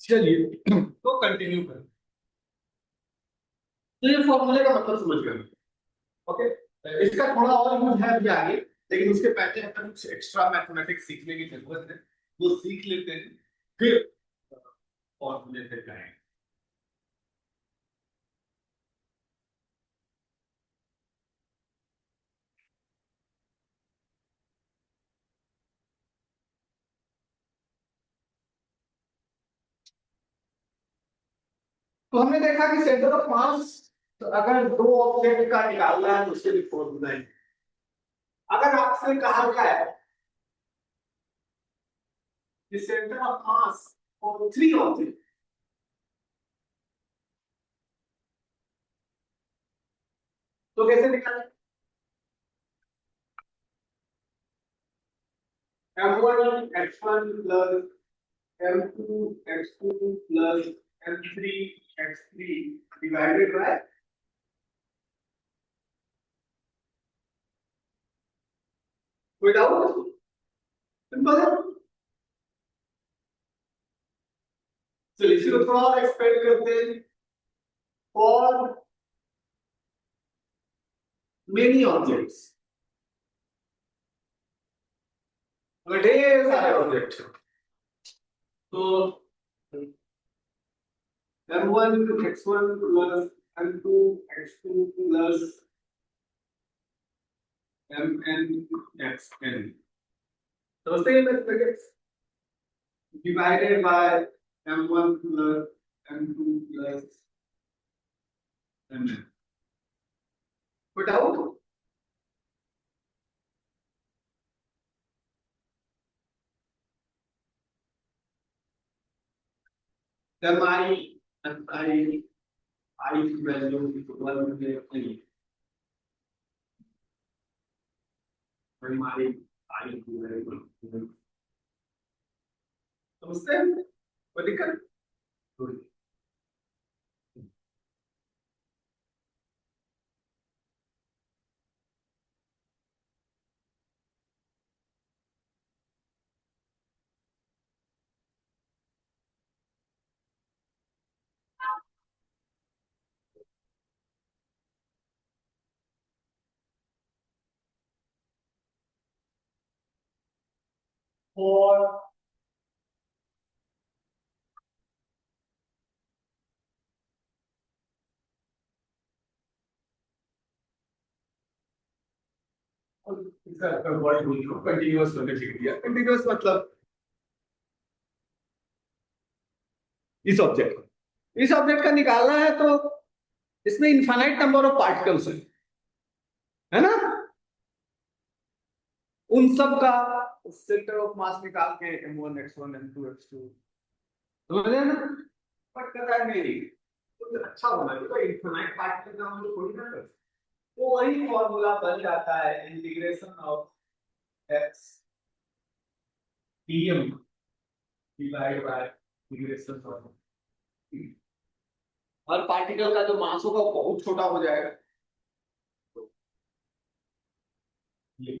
चलिए तो कंटिन्यू करें। तो ये फॉर्मूले का मतलब समझ गए। ओके, इसका थोड़ा और यूज है अभी आगे, लेकिन उसके पहले हमें कुछ एक्स्ट्रा मैथमेटिक्स सीखने की जरूरत है। वो सीख लेते हैं, फिर फॉर्मूले पे जाएंगे। तो हमने देखा कि सेंटर ऑफ मास, तो अगर दो ऑब्जेक्ट का निकालना है तो उसके लिए फॉर्मूला है। अगर आपसे कहा गया है कि centre of mass for three object, तो कैसे निकालें? m1 x1 plus m2 x2 plus m3 x3 divided by, without, simple है। चलिए इसको थोड़ा और एक्सपेंड करते हैं। फॉर मेनी ऑब्जेक्ट्स, ढेर सारे ऑब्जेक्ट, तो m1 x1 plus m2 x2 plus mn xn, so same mathematics, divided by m1 plus m2 plus mn, put out, then I value is 1 3, and my I value, समझते हैं कोई दिक्कत? Good. और इसका word continuous होने लिख दिया। Continuous मतलब इस ऑब्जेक्ट का निकालना है तो इसमें इनफाइनाइट नंबर ऑफ पार्टिकल्स है ना, उन सब का सेंटर ऑफ मास निकाल के m1 x1 m2 x2, समझे ना? बट कहता है नहीं, तो अच्छा होना चाहिए, तो इनफाइनाइट पार्टिकल का हम लोग थोड़ी ना कर, तो वही फॉर्मूला बन जाता है integration of x dm divide by integration of, और पार्टिकल का जो मास होगा वो बहुत छोटा हो जाएगा। ये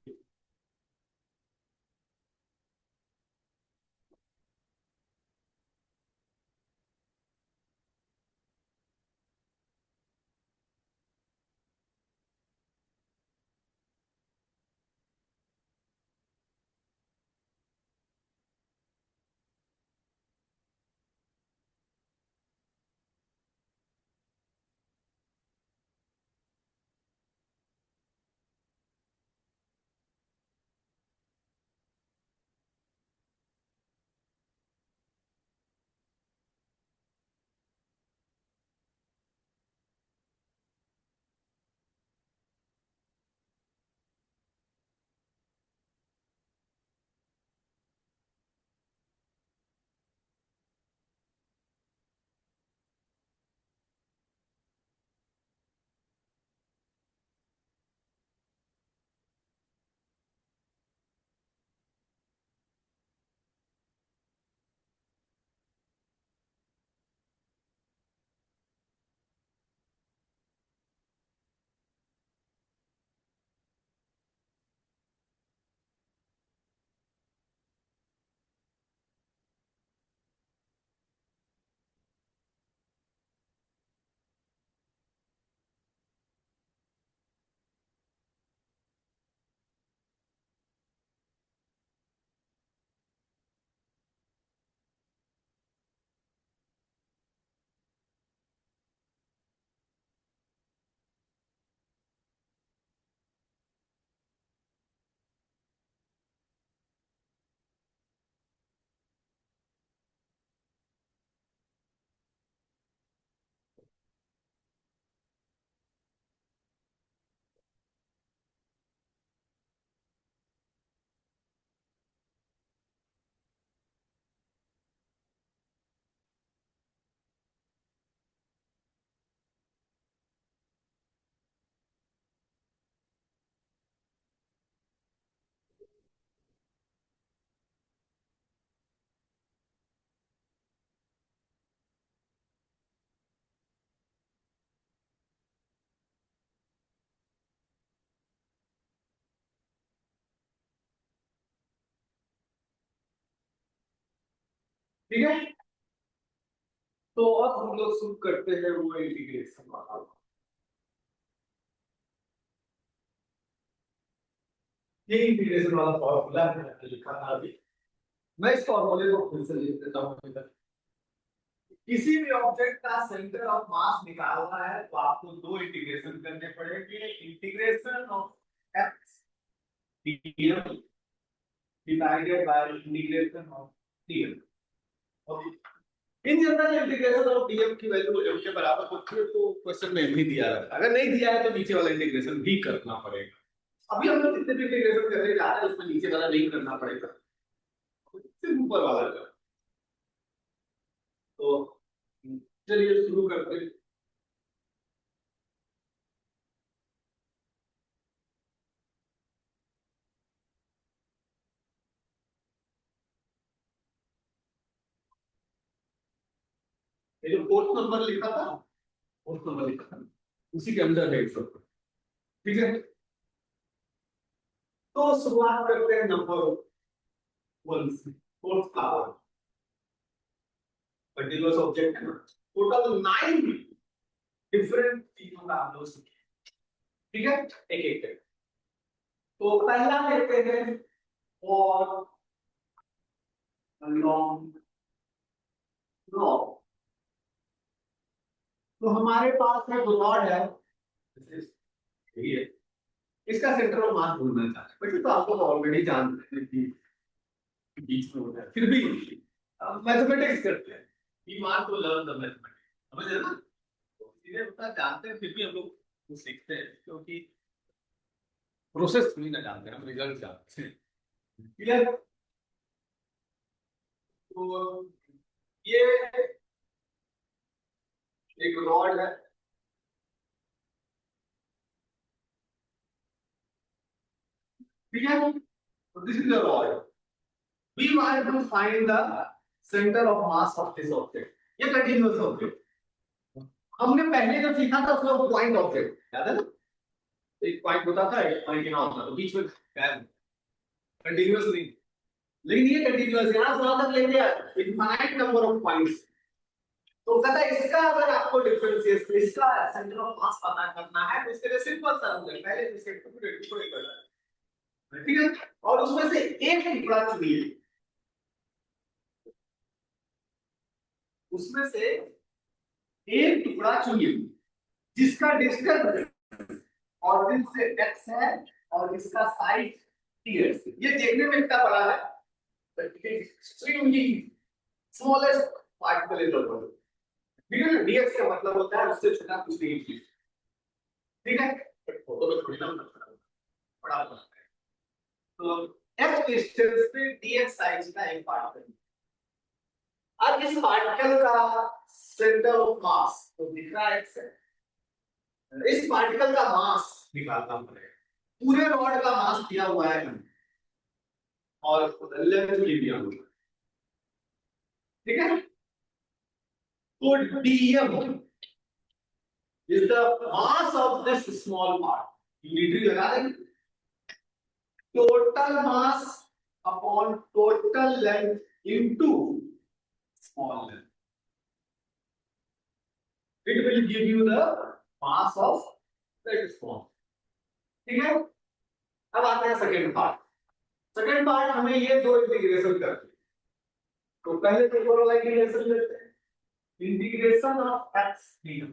ठीक है। तो अब हम लोग शुरू करते हैं वो इंटीग्रेशन वाला। ये इंटीग्रेशन वाला फॉर्मूला है लिखा था अभी, मैं इस फॉर्मूले को फिर से लिख देता हूँ इधर। किसी भी ऑब्जेक्ट का सेंटर ऑफ मास निकालना है तो आपको दो इंटीग्रेशन करने पड़ेंगे, integration of x DM divided by integration of DM. In general integration of DM की वैल्यू एम के बराबर होती है तो क्वेश्चन में भी दिया रहता है, अगर नहीं दिया है तो नीचे वाला इंटीग्रेशन भी करना पड़ेगा। अभी हम लोग जितने भी इंटीग्रेशन करने जा रहे हैं उसमें नीचे वाला नहीं करना पड़ेगा, सिर्फ ऊपर वाला करना। तो चलिए शुरू करते हैं। ये जो फोर्थ नंबर लिखा था, फोर्थ नंबर लिखा था उसी के अंदर है सब, ठीक है। तो शुरुआत करते हैं नंबर 1 से, फोर्थ पावर कंटीन्यूअस ऑब्जेक्ट है ना, टोटल 9 डिफरेंट चीजों का हम लोग सीखे, ठीक है, एक एक करके। तो पहला लेते हैं और लॉन्ग रॉड। तो हमारे पास एक रॉड है, यही है, इसका सेंटर ऑफ मास ढूंढना चाहते हैं, बट तो आपको ऑलरेडी जानते हैं कि बीच में होता है, फिर भी मैथमेटिक्स करते हैं, we want to learn the mathematics, समझ रहे ना। तो चीजें उतना जानते हैं फिर भी हम लोग वो सीखते हैं, क्योंकि प्रोसेस नहीं ना जानते हैं, हम रिजल्ट जानते हैं, क्लियर। तो ये एक रॉड है, ठीक है, तो this is the rod, we want to find the centre of mass of this object, ये कंटीन्यूअस ऑब्जेक्ट। हमने पहले जो सीखा था उसमें पॉइंट ऑब्जेक्ट याद है ना, एक पॉइंट होता था, एक पॉइंट यहाँ होता था, तो बीच में कंटीन्यूअस नहीं, लेकिन ये कंटीन्यूअस यहाँ से तक ले गया इनफाइनाइट नंबर ऑफ पॉइंट्स। तो कहता है इसका अगर आपको डिफरेंशिएट इसका सेंटर ऑफ मास पता करना है तो इसके लिए सिंपल सा रूल है, पहले तो इसके टुकड़े करना है, ठीक है, और उसमें से एक टुकड़ा चुनिए, उसमें से एक टुकड़ा चुनिए जिसका डिस्टेंस ऑरिजिन से x है और इसका साइज ds, ये देखने में इतना बड़ा है, extremely smallest particle in the world, ठीक है ना, dx का मतलब होता है उससे छोटा कुछ नहीं चीज, ठीक है, फोटो में थोड़ी ना बड़ा होता है। तो x डिस्टेंस पे dx साइज का एक पार्टिकल, अब इस पार्टिकल का सेंटर ऑफ मास तो दिख रहा है x है, इस पार्टिकल का मास निकालना पड़ेगा, पूरे रॉड का मास दिया हुआ है और लेंथ भी दिया हुआ है, ठीक है। तो dm is the mass of this small part, unitary लगा देंगे, total mass upon total length into small length, it will give you the mass of that small, ठीक है। अब आते हैं सेकंड पार्ट, सेकंड पार्ट हमें ये दो इंटीग्रेशन करते हैं, तो पहले तो ऊपर वाला इंटीग्रेशन लेते हैं, इंटीग्रेशन ऑफ x dm,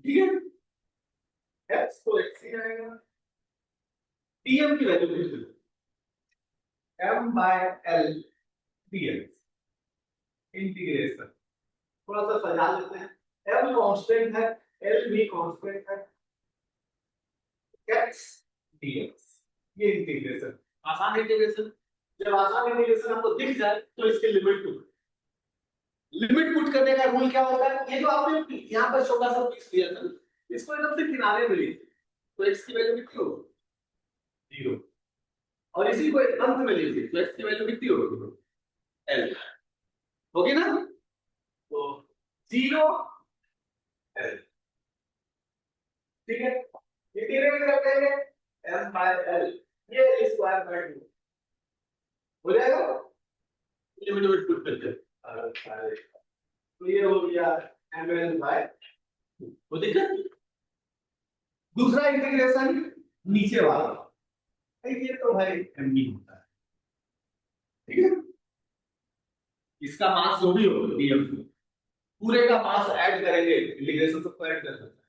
ठीक है, x तो x ही रहेगा, dm की वैल्यू लिख दो m by l dx, integration थोड़ा सा सजा लेते हैं, m कांस्टेंट है, l भी कांस्टेंट है, x dx, ये इंटीग्रेशन आसान इंटीग्रेशन, जब आसान इंटीग्रेशन आपको दिख जाए तो इसके लिमिट पुट, लिमिट पुट करने का रूल क्या होता है, ये जो आपने यहाँ पर छोटा सा फिक्स दिया था इसको एकदम से किनारे में लीजिए तो x की वैल्यू कितनी होगी 0, और इसी को अंत में लीजिए तो x की वैल्यू कितनी होगी l, होगी ना, तो 0 l, ठीक है, इंटीग्रेट करते हैं m by l, ये स्क्वायर बाय 2 हो जाएगा, लिमिट पुट करते हैं। तो ये हो गया ml बाय, वो दिक्कत। दूसरा इंटीग्रेशन नीचे वाला, ये तो भाई mb होता है, ठीक है। इसका मास जो भी हो dm, पूरे का मास ऐड करेंगे, इंटीग्रेशन सबको ऐड कर सकते हैं,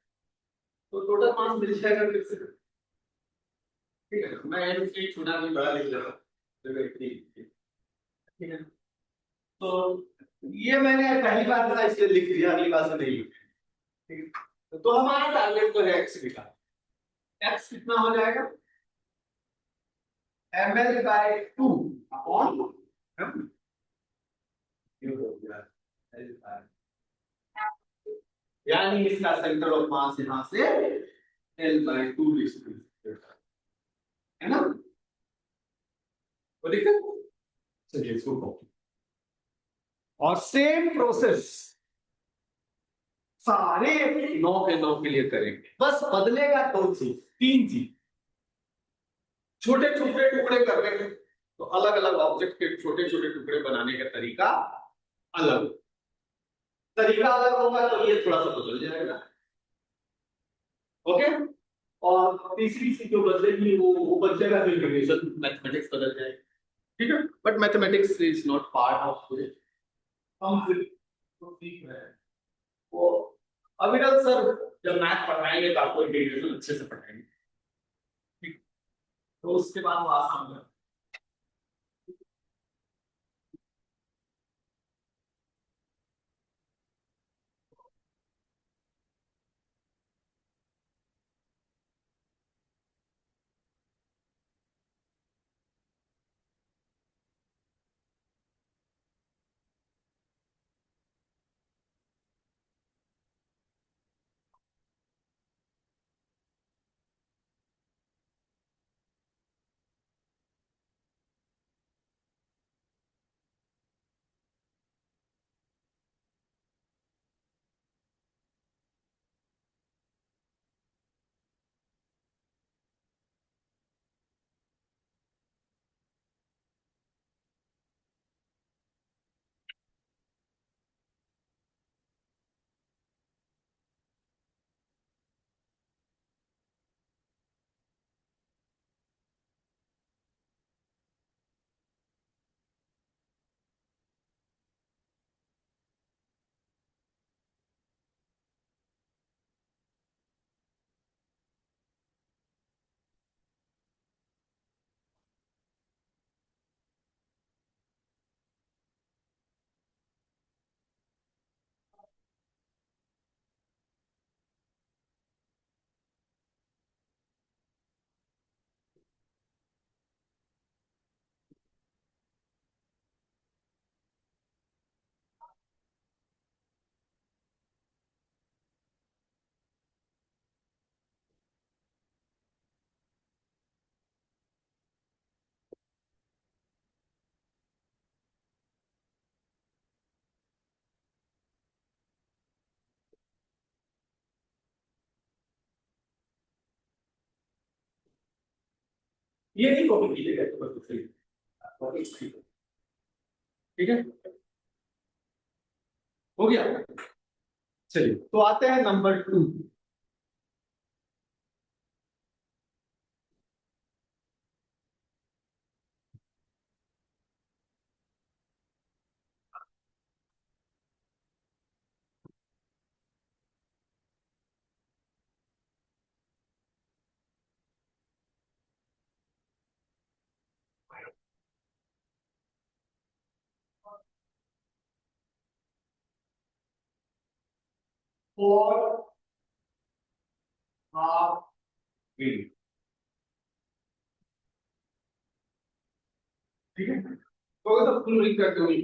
तो टोटल मास मिल जाएगा फिर से, ठीक है। मैं एक छोटा भी बड़ा लिख रहा हूँ, ठीक है। तो ये मैंने पहली बार था इसलिए लिख दिया, अगली बार से नहीं लिखा, ठीक है। तो हमारा टारगेट तो है एक्स लिखा, एक्स कितना हो जाएगा, ml बाय 2 अपॉन m, ये हो गया L बाय, यानी इसका सेंटर ऑफ मास यहां से L बाय 2 है ना, वो दिक्कत। चलिए इसको कॉपी, और सेम प्रोसेस सारे 9 के 9 के लिए करेंगे, बस बदलेगा दो चीज, तीन चीज, छोटे छोटे टुकड़े कर रहे हैं तो अलग अलग ऑब्जेक्ट के छोटे छोटे टुकड़े बनाने का तरीका अलग, तरीका अलग होगा तो ये थोड़ा सा बदल जाएगा, ओके। और तीसरी चीज जो बदलेगी वो बदलेगा तो इंटीग्रेशन मैथमेटिक्स बदल जाएगी, ठीक है। But mathematics is not part of today, हम सिर्फ तो सीख रहे हैं। वो अविरल सर जब मैथ पढ़ाएंगे तो आपको इंटीग्रेशन अच्छे से पढ़ाएंगे, ठीक, तो उसके बाद वो आसान होगा। ये नहीं कॉपी कीजिएगा तो बस कुछ नहीं, कॉपी ठीक है, हो गया। चलिए तो आते हैं नंबर 2, फोर हाफ रिंग, ठीक है। तो अगर फुल रिंग करते हुए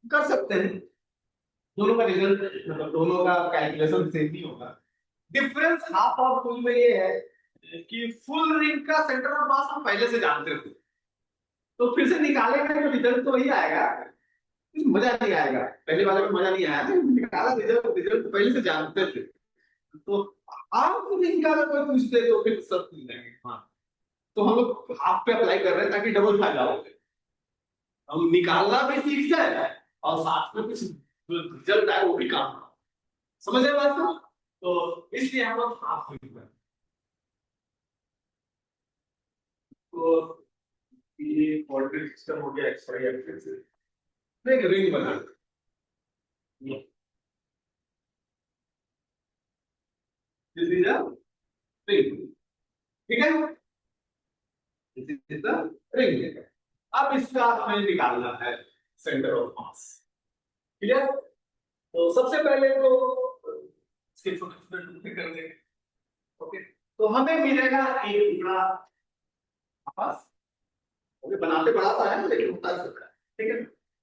कर सकते हैं, दोनों का रिजल्ट मतलब दोनों का कैलकुलेशन सेम ही होगा। डिफरेंस हाफ और फुल में ये है कि फुल रिंग का सेंटर ऑफ मास हम पहले से जानते थे, तो फिर से निकालेंगे तो रिजल्ट तो वही आएगा, मजा नहीं आएगा, पहले वाले में मजा नहीं आया था, निकाला रिजल्ट, रिजल्ट पहले से जानते थे। तो आप निकाला कोई पूछते तो फिर सब पूछ जाएंगे, हाँ। तो हम लोग हाफ पे अप्लाई कर रहे हैं ताकि डबल फायदा हो, हम निकालना भी सीख जाए और साथ में कुछ जो रिजल्ट आए वो भी काम आए। समझ रहे बात को? तो इसलिए हम लोग हाफ रिंग में, तो ये कोऑर्डिनेट सिस्टम हो गया एक्स वाई एक्सिस से एक रिंग बना दिस इज अ रिंग, ठीक है, दिस इज द रिंग। अब इसका हमें निकालना है सेंटर ऑफ मास, क्लियर? तो सबसे पहले तो इसके छोटे छोटे टुकड़े कर देंगे, ओके। तो हमें मिलेगा एक टुकड़ा मास, ओके, बनाते बड़ा सा है लेकिन होता छोटा है, ठीक है।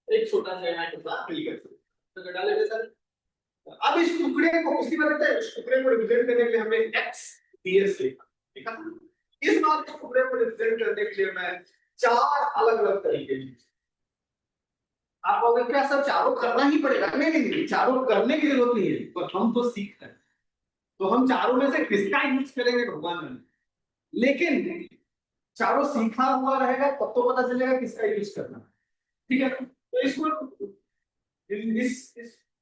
एक छोटा सा यहाँ टुकड़ा मिल गया, तो डाले थे सर। अब इस टुकड़े को उसी बात है, इस टुकड़े को रिप्रेजेंट करने के लिए हमने x ds लिखा, ठीक है। इस बार इस टुकड़े को रिप्रेजेंट करने के लिए मैं चार अलग अलग तरीके यूज, आप कहोगे क्या सर चारों करना ही पड़ेगा? नहीं नहीं नहीं, चारों करने की जरूरत नहीं है, पर हम तो सीख रहे हैं, तो हम चारों में से किसका यूज करेंगे भगवान ने, लेकिन चारों सीखा हुआ रहेगा तब तो पता चलेगा किसका यूज करना, ठीक है। तो इसको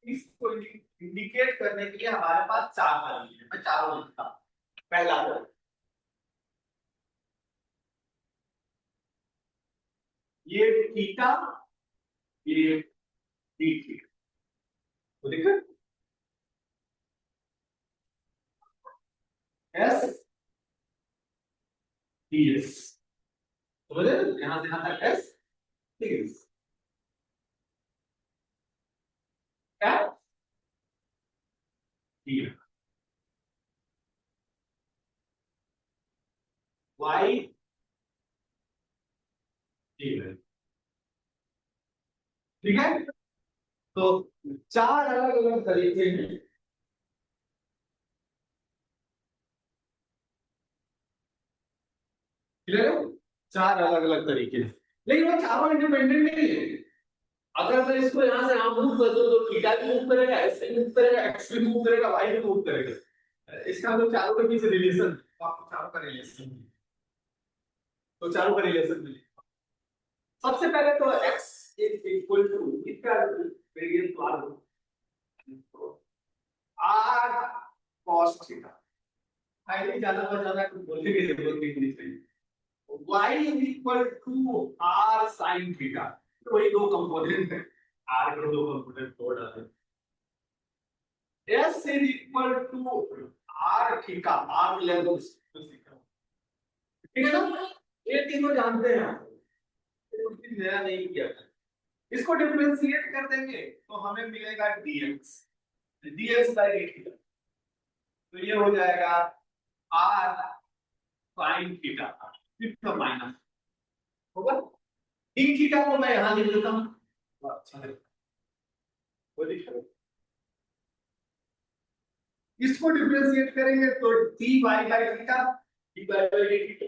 इसको इंडिकेट करने के लिए हमारे पास चार तरीके हैं, मैं चारों लिखता हूं। पहला ये थीटा, ये डी थीटा, तो देखो एस डी एस, समझे? यहां से यहां तक एस डी एस, क्या डी वाई डी, ठीक है। तो चार अलग अलग तरीके हैं, क्लियर है? चार अलग अलग तरीके हैं, लेकिन वो चारों इंडिपेंडेंट नहीं है। अगर मैं इसको यहां से यहां मूव कर दूं तो थीटा भी मूव करेगा, एस भी मूव करेगा, एक्स भी मूव करेगा, वाई भी मूव करेगा। इसका तो चारों के बीच रिलेशन, तो आपको चारों का रिलेशन, तो चारों का रिलेशन मिले। सबसे पहले तो x इज इक्वल टू इसका variance r cos theta, finally ज्यादा बचाना कुछ बोलने की जरूरत नहीं चाहिए। y is equal to r sin theta, तो वही दो कंपोनेंट है, r के दो कंपोनेंट जोड़ डाले। s is equal to r theta, r length, ठीक है ना? ये तीनों जानते हैं आप, कुछ भी नया नहीं किया था। इसको डिफरेंशिएट कर देंगे तो हमें मिलेगा dx, dx by d theta, तो ये हो जाएगा r sin थीटा, फिर माइनस होगा डी थीटा को मैं यहां लिख देता हूं, अच्छा है वो लिखो। इसको डिफरेंशिएट करेंगे तो dy by theta, dy by d theta,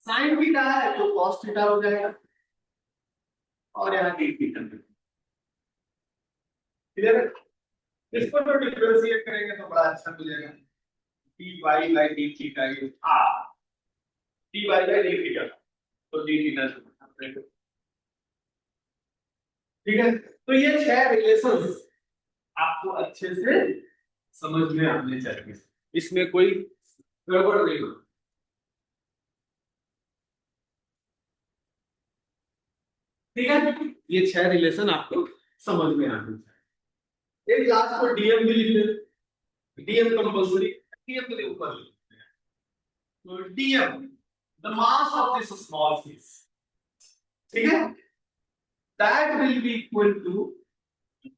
sin theta है तो cos थीटा हो जाएगा, और यहाँ डी थीटा, क्लियर है? इसको तो डिफरेंशिएट करेंगे तो बड़ा अच्छा मिलेगा, dy by d theta is r, dy by d theta, तो डी थीटा, ठीक है। तो ये छह रिलेशंस आपको अच्छे से समझ में आने चाहिए, इसमें कोई गड़बड़ नहीं हो, ठीक है। ये छह रिलेशन आपको समझ में आने चाहिए। एक लास्ट को डीएम भी लिख दे, डीएम कंपल्सरी, डीएम के ऊपर लिखते हैं, तो dm the mass of this small fish, ठीक है, that will be equal to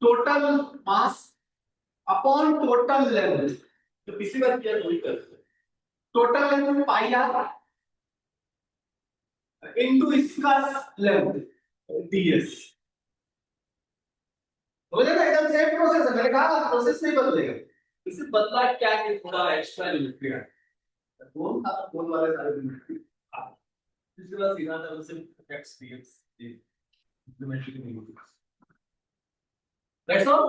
total mass upon total length, तो पिछली बार किया वही करते हैं, total length pi r into इसका लेंथ ds, हो जाएगा एकदम सेम प्रोसेस है, मैंने कहा प्रोसेस नहीं बदलेगा, इसे बदला क्या कि थोड़ा एक्स्ट्रा लिमिट दिया, कौन था कौन वाले सारे लिमिट, इसके बाद सीधा था उसे x dx इम्प्लीमेंटेशन नहीं होती, दैट्स ऑल।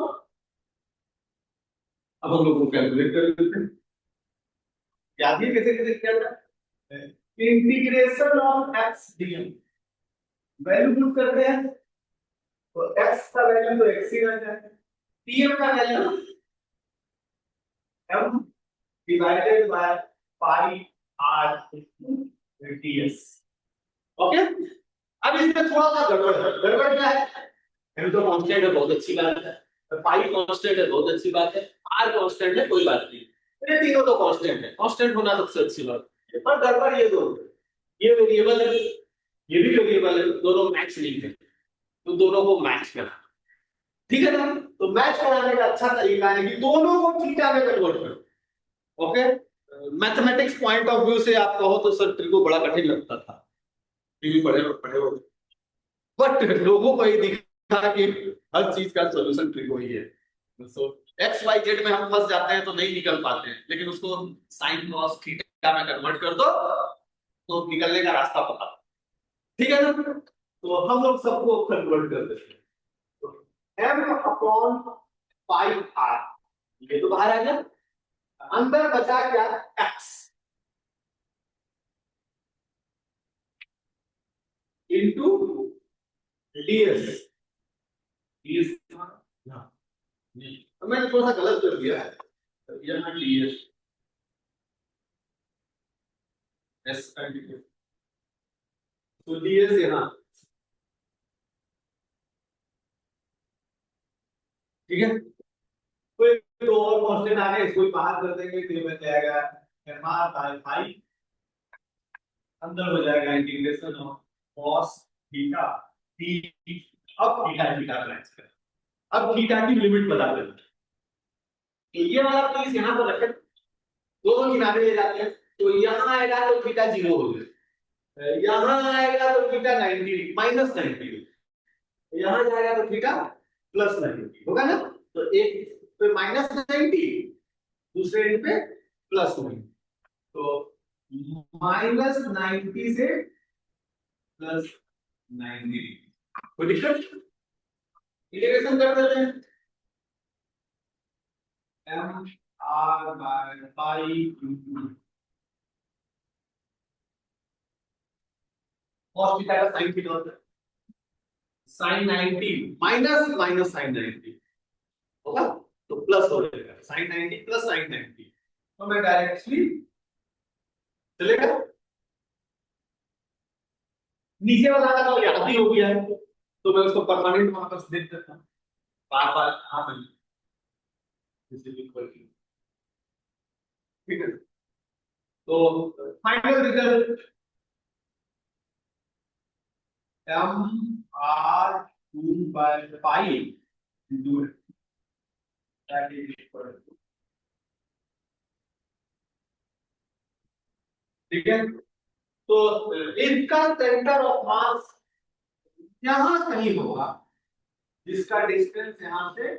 अब हम लोग को कैलकुलेट कर लेते हैं, याद है कैसे कैसे किया जाए, integration of x dm, value put करते हैं तो x का वैल्यू तो x ही रहता है, tm का value m divided by pi r ds। Okay, अब इसमें थोड़ा सा गड़बड़ है। गड़बड़ क्या है? m तो कांस्टेंट है, बहुत अच्छी बात है, पाई कांस्टेंट है, बहुत अच्छी बात है, r कांस्टेंट है, कोई बात नहीं, ये तीनों तो कांस्टेंट है, कांस्टेंट होना सबसे अच्छी बात है। पर गड़बड़ ये दो, ये वेरिएबल है, ये भी वेरिएबल है, दोनों मैच नहीं है, तो दोनों को मैच करना, ठीक है ना? तो मैच कराने का अच्छा तरीका है कि दोनों को थीटा में कन्वर्ट करो। Okay, mathematics point of view से आप कहो तो सर ट्रिको बड़ा कठिन लगता था, टीवी पढ़े पढ़े हो, बट लोगों को ये दिखा कि हर चीज का सॉल्यूशन ट्रिको ही है। सो एक्स वाई जेड में हम फंस जाते हैं तो नहीं निकल पाते हैं, लेकिन उसको साइन कॉस थीटा में कन्वर्ट कर दो तो निकलने का रास्ता पता, ठीक है ना? तो हम लोग सबको कन्वर्ट कर देते हैं, तो m अपॉन पाई r, ये तो बाहर आ गया, अंदर बचा क्या? x into ds। ds तो मैंने थोड़ा सा गलत कर दिया है, यहाँ ds s तो ds यहाँ, ठीक है? कोई तो और कांस्टेंट आ गए, इसको बाहर कर देंगे तो ये बच जाएगा mr बाय पाई, अंदर हो जाएगा integration of cos theta t। अब थीटा थीटा ब्रांच कर, अब थीटा की लिमिट बता दें, तो ये वाला प्लीज यहां पर रखें, दोनों किनारे ले जाते हैं, तो यहां आएगा तो थीटा 0 हो जाएगा, यहां आएगा तो थीटा 90 माइनस 90, यहां जाएगा तो थीटा प्लस 90 होगा ना? तो एक पे माइनस 90, दूसरे एंड पे प्लस 90, तो माइनस 90 से प्लस 90, कोई दिक्कत? इंटीग्रेशन कर देते हैं, m r by pi into cos theta का sin थीटा होता है, sin 90 माइनस माइनस sin 90 होगा, तो प्लस हो जाएगा sin 90 प्लस sin 90, तो मैं डायरेक्टली चलेगा, नीचे वाला का तो याद ही हो गया है, तो मैं उसको परमानेंट वहां पर देख देता हूं, बार बार हां दिस इज इक्वल टू, ठीक है? तो final result m r 2 by pi into that is equal to, ठीक है? तो इसका सेंटर ऑफ मास यहां कहीं होगा, जिसका डिस्टेंस यहां से,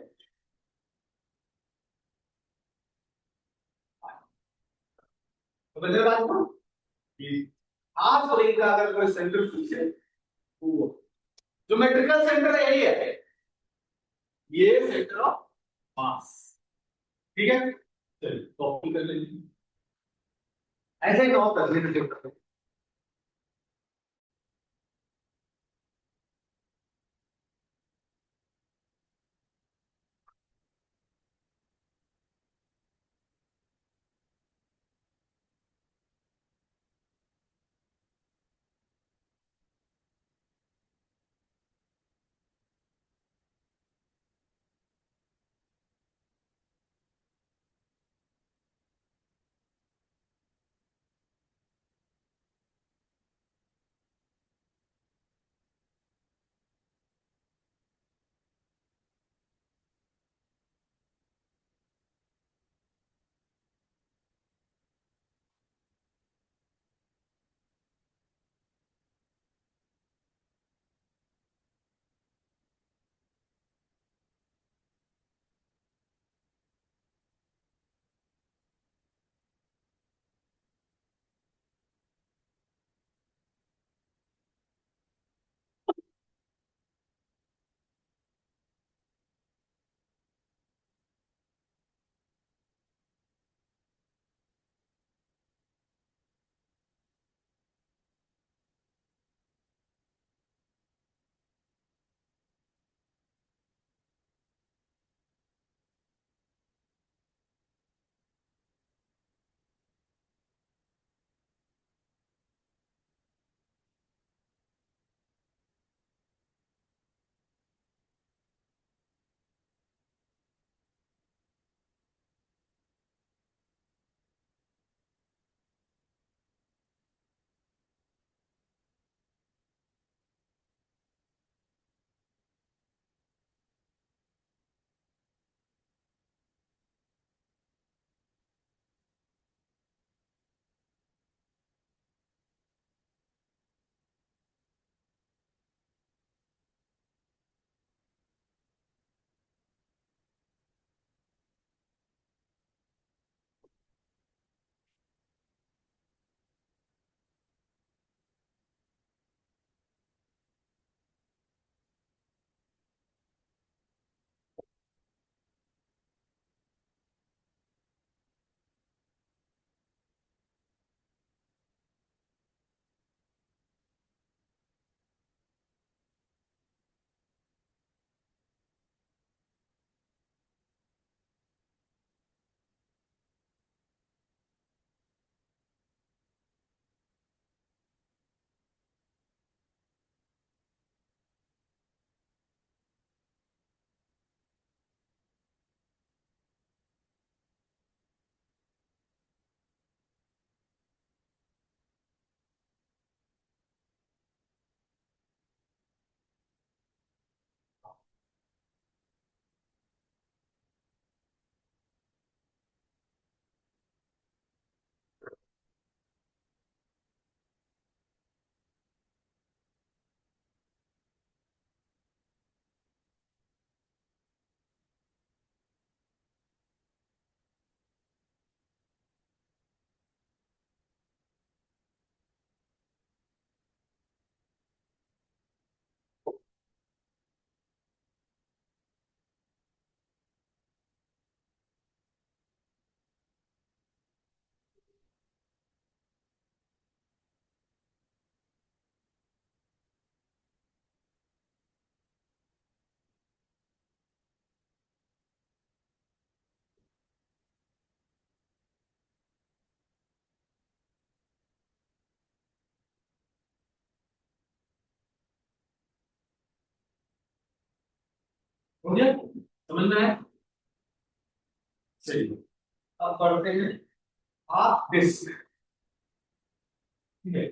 तो बदले बात को कि हाफ रिंग का अगर कोई सेंटर पूछे तो ज्योमेट्रिकल सेंटर यही है, ये सेंटर ऑफ मास, ठीक है? चलिए कॉपी कर लीजिए, ऐसे ही नॉट कर लीजिए। हो गया, समझ में आया? चलिए अब पढ़ते हैं हाफ डिस्क। ठीक है,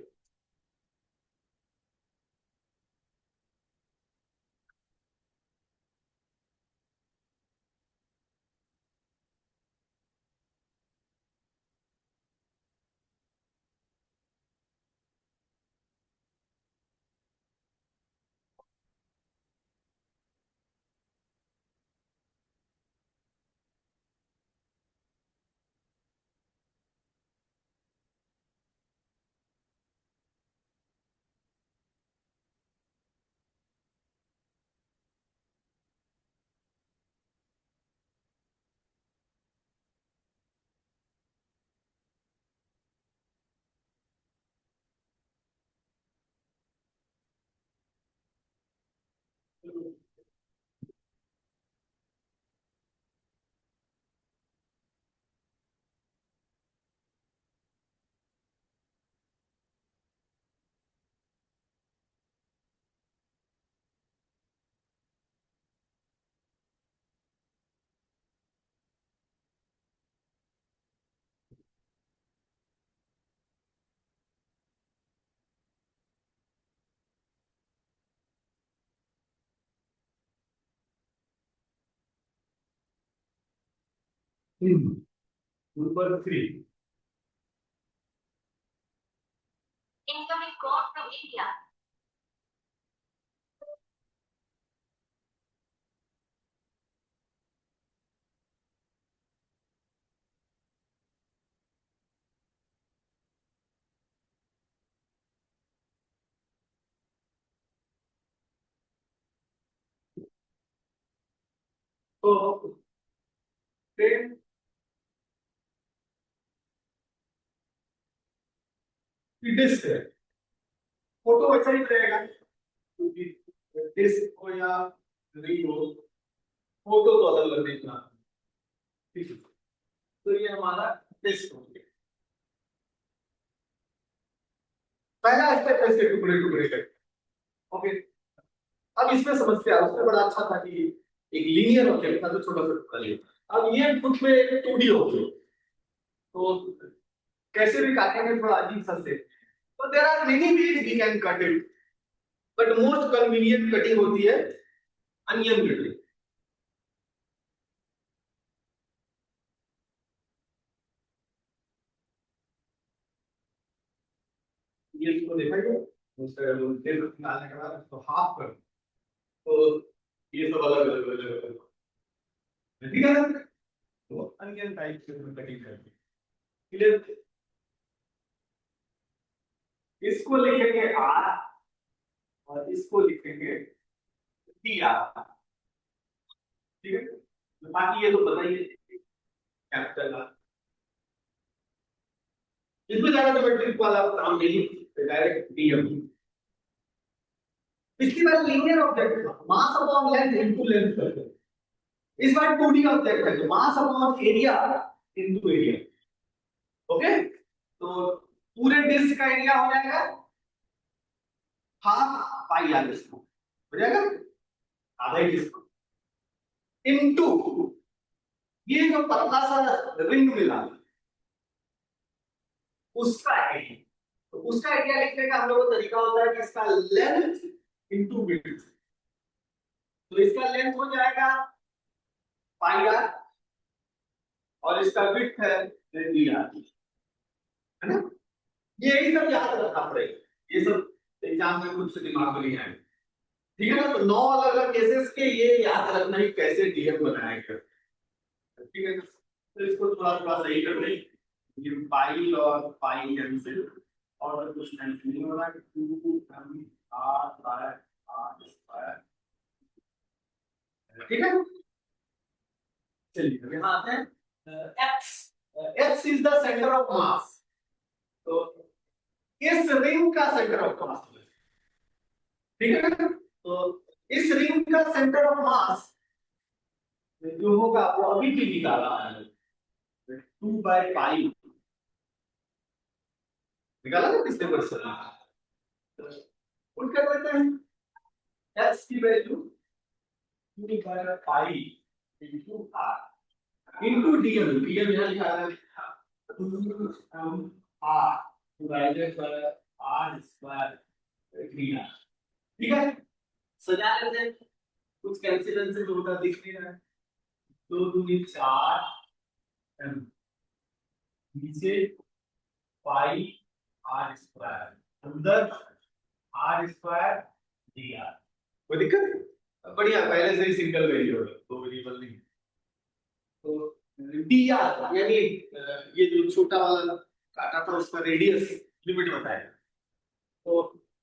number 3। Incoming call from India. तो सेम डिस्क है, फोटो वैसा ही रहेगा क्योंकि डिस्क हो या रिंग हो, फोटो तो अलग अलग देखना। ठीक है, तो ये हमारा डिस्क हो गया। पहला स्टेप ऐसे टुकड़े टुकड़े कर। ओके, अब इसमें समस्या उसमें बड़ा अच्छा था कि एक लीनियर ऑब्जेक्ट था तो छोटा सा टुकड़ा लिया। अब ये खुद में 2D ऑब्जेक्ट, तो कैसे भी काटेंगे थोड़ा अजीब सा से। तो there are many ways we can cut it, but most convenient cutting होती है अनियन कटिंग। ये इसको देखा ही है, उसका तेल डालने के बाद उसको हाफ कर, तो ये सब अलग अलग अलग अलग, ठीक है ना? तो अनियन टाइप से कटिंग करते हैं। क्लियर? इसको लिखेंगे आर और इसको लिखेंगे टी आर। ठीक है, बाकी ये तो पता ही है कैपिटल आर। इसमें ज्यादा ज्योमेट्रिक वाला काम नहीं, डायरेक्ट डीएम। पिछली बार लीनियर ऑब्जेक्ट था, mass upon length into length करते हैं। इस बार 2D ऑब्जेक्ट है तो mass upon area into area. Okay, तो पूरे डिस्क का एरिया हो जाएगा हाफ पाई आर स्क्वायर, हो जाएगा आधा ही डिस्क इनटू ये जो पतला सा रिंग मिला उसका एरिया। तो उसका एरिया लिखने का हम लोग को तरीका होता है कि इसका लेंथ इनटू विड्थ। तो इसका लेंथ हो जाएगा पाई आर और इसका विड्थ है डी आर, है ना? यही सब याद रखना पड़ेगा, ये सब एग्जाम में कुछ दिमाग में नहीं आएगा। ठीक है ना? तो 9 अलग अलग केसेस के ये याद रखना ही कैसे डीएम बनाया गया। ठीक है, तो इसको थोड़ा थोड़ा सही कर दें। ये पाई और पाई कैंसिल और कुछ कैंसिल नहीं हो रहा है। 2 आर बाय आर स्क्वायर। ठीक है, चलिए यहाँ आते हैं x. X is the centre of मास, तो इस रिंग का सेंटर ऑफ मास, ठीक है ना? तो इस रिंग का सेंटर ऑफ मास जो होगा वो अभी भी निकाला है 2/पाई, निकाला ना पिछले क्वेश्चन। उठ कर देते हैं एक्स की value Q by pi into R into dm. dm यहाँ लिखा है 2m r divided by r square 3r. ठीक है, सजा लेते हैं, कुछ कैंसिलेशन होता दिख नहीं रहा है। 2 दूनी 4 m नीचे पाई आर स्क्वायर अंदर आर स्क्वायर डी आर। कोई दिक्कत? बढ़िया, पहले से ही सिंगल वेरिएबल दो वेरिएबल नहीं। तो डी आर यानी ये जो छोटा वाला काटा था उसका रेडियस लिमिट बताया। तो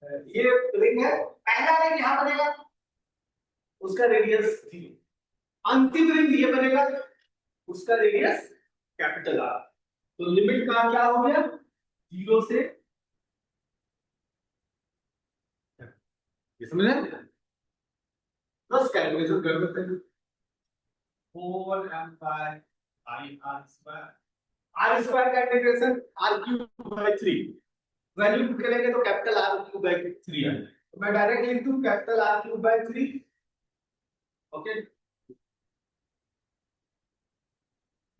ये रिंग है, पहला रिंग यहाँ बनेगा, उसका रेडियस 0। अंतिम रिंग ये बनेगा, उसका रेडियस कैपिटल आर। तो लिमिट का क्या हो गया, 0 से, ये समझ रहे, बस कैलकुलेशन कर देते हैं। 4m by I r square, r square का integration r cube by 3, value put करेंगे तो कैपिटल R क्यूब बाय 3 है। तो मैं डायरेक्ट लिख दूं capital R cube by 3। Okay,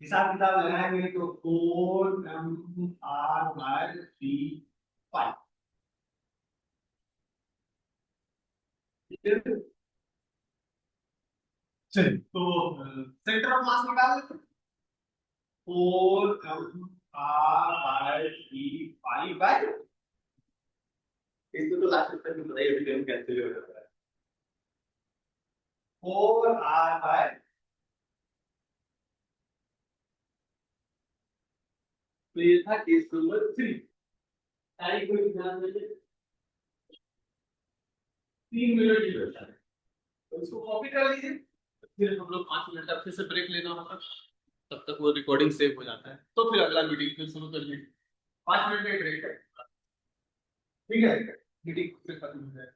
हिसाब किताब लगाएंगे तो 4m r बाय 3 5। चलिए, तो सेंटर ऑफ मास निकाल लेते हैं। 4m r बाय 3 5 बाय, इसको तो लास्ट तक भी बताइए, अभी कहीं कैंसिल हो जाता है। 4r बाय, तो ये था केस नंबर 3। टाइम को ध्यान दीजिए, 3 मिनट ही बचा है, तो इसको कॉपी कर लीजिए। फिर हम लोग 5 मिनट का फिर से ब्रेक लेना होगा, तब तक वो रिकॉर्डिंग सेव हो जाता है, तो फिर अगला मीटिंग फिर शुरू कर लीजिए। 5 मिनट का ब्रेक है, ठीक है, मीटिंग फिर खत्म हो जाए।